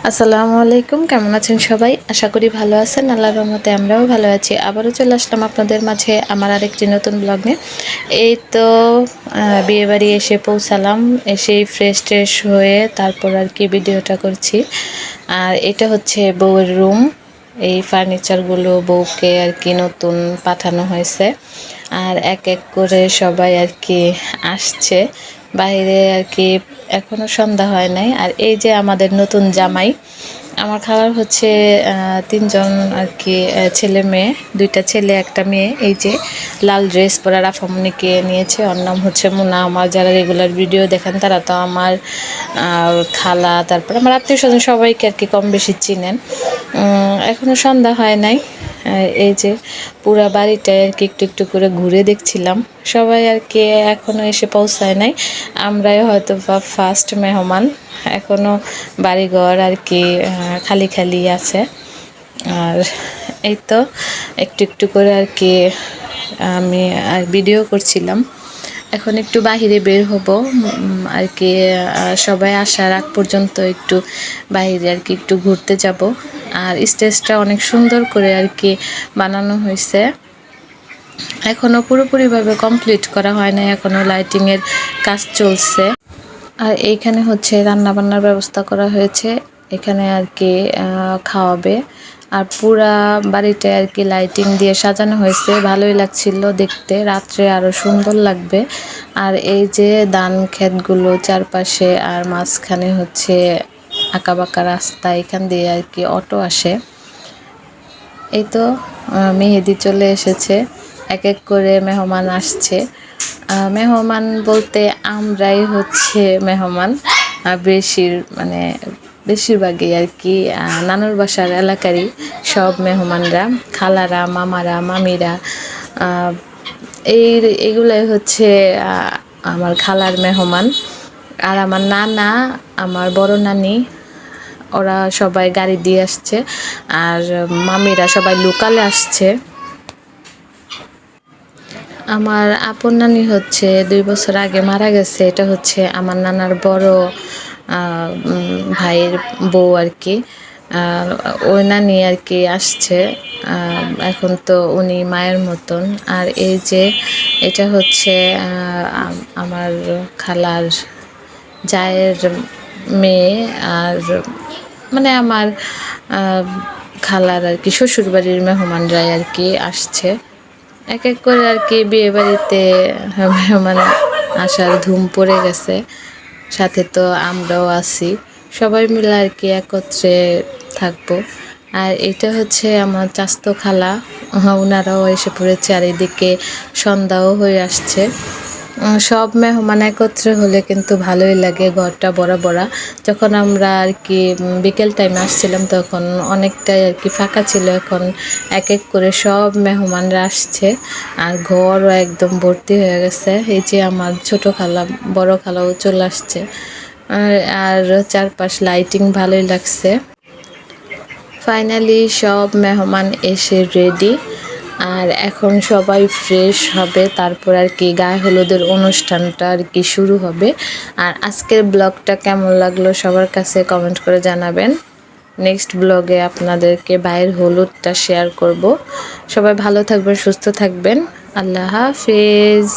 আসসালামু আলাইকুম, কেমন আছেন সবাই? আশা করি ভালো আছেন। আল্লাহর রহমতে আমরাও ভালো আছি। আবারও চলে আসলাম আপনাদের মাঝে আমার আরেকটি নতুন ব্লগ নিয়ে। এই তো বিয়েবাড়ি এসে পৌঁছালাম, এসেই ফ্রেশ হয়ে তারপর আর কি ভিডিওটা করছি। আর এটা হচ্ছে বউয়ের রুম। এই ফার্নিচারগুলো বউকে আর কি নতুন পাঠানো হয়েছে। আর এক এক করে সবাই আর কি আসছে বাইরে আর কি, এখনো সন্ধ্যা হয় নাই। আর এই যে আমাদের নতুন জামাই, আমার খালার হচ্ছে 3 জন আর কি, ছেলে মেয়ে, 2টা ছেলে 1টা মেয়ে। এই যে লাল ড্রেস পরা রাফামণিকে নিয়েছে, ওর নাম হচ্ছে মুনা। আমার যারা রেগুলার ভিডিও দেখেন তারা তো আমার খালা, তারপর আমার আত্মীয় স্বজন সবাইকে আর কি কম বেশি চিনেন। এখনো সন্ধ্যা হয় নাই। এই যে পুরা বাড়িটায় আর কি একটু একটু করে ঘুরে দেখছিলাম। সবাই আর কি এখনো এসে পৌঁছায় নাই, আমরাই হয়তো বা ফার্স্ট মেহমান। এখনো বাড়িঘর আর কি খালি খালি আছে। আর এই তো একটু একটু করে আর কি আমি আর ভিডিও করছিলাম। এখন একটু বাহিরে বের হব আর কি, সবাই আসার আগ পর্যন্ত একটু বাহিরে আর কি একটু ঘুরতে যাব। আর স্টেজটা অনেক সুন্দর করে আর কি বানানো হয়েছে, এখনও পুরোপুরিভাবে কমপ্লিট করা হয় না, এখনও লাইটিংয়ের কাজ চলছে। আর এইখানে হচ্ছে রান্না বান্নার ব্যবস্থা করা হয়েছে, এখানে আর কি খাওয়াবে। আর পুরা বাড়িটা আর কি লাইটিং দিয়ে সাজানো হয়েছে, ভালোই লাগছিল দেখতে, রাত্রে আরও সুন্দর লাগবে। আর এই যে ধান ক্ষেতগুলো চারপাশে, আর মাঝখানে হচ্ছে আঁকাবাঁকা রাস্তা, এখান দিয়ে আর কি অটো আসে। এই তো মেহেদি চলে এসেছে, এক এক করে মেহমান আসছে। মেহমান বলতে আমরাই হচ্ছে মেহমান, বেশিরভাগই আর কি নানুর বাসার এলাকারই সব মেহমানরা, খালারা, মামারা, মামিরা, এইগুলাই হচ্ছে আমার খালার মেহমান। আর আমার নানা, আমার বড় নানি, ওরা সবাই গাড়ি দিয়ে আসছে। আর মামিরা সবাই লোকালে আসছে। আমার আপন নানি হচ্ছে 2 বছর আগে মারা গেছে, এটা হচ্ছে আমার নানার বড় ভাইয়ের বউ আর কি। ওই নানি আর কি আসছে, এখন তো উনি মায়ের মতন। আর এই যে এটা হচ্ছে আমার খালার জায়ের মেয়ে, আর মানে আমার খালার আর কি শ্বশুরবাড়ির মেহমানরাই আর কি আসছে। এক এক করে আর কি বিয়ে বাড়িতে মেহমান আসার ধুম পড়ে গেছে, সাথে তো আমরাও আছি, সবাই মিলে আর কি একত্রে থাকবো। আর এটা হচ্ছে আমার চাস্তো খালা, ওনারাও এসে পড়েছে। আর এদিকে সন্ধ্যাও হয়ে আসছে। সব মেহমান একত্রে হলে কিন্তু ভালোই লাগে, ঘরটা ভরা ভরা। যখন আমরা আর কি বিকেল টাইমে আসছিলাম তখন অনেকটাই আর কি ফাঁকা ছিল, এখন এক এক করে সব মেহমানরা আসছে আর ঘরও একদম ভর্তি হয়ে গেছে। এই যে আমার ছোট খালা, বড় খালাও চলে আসছে। আর চারপাশ লাইটিং ভালোই লাগছে। ফাইনালি সব মেহমান এসে রেডি, আর এখন সবাই ফ্রেশ হবে, তারপর আর কি গায়ে হলুদের অনুষ্ঠানটা আর কি শুরু হবে। আর আজকের ব্লগটা কেমন লাগলো সবার কাছে কমেন্ট করে জানাবেন। নেক্সট ব্লগে আপনাদেরকে গায়ের হলুদটা শেয়ার করব। সবাই ভালো থাকবেন, সুস্থ থাকবেন। আল্লাহ হাফেজ।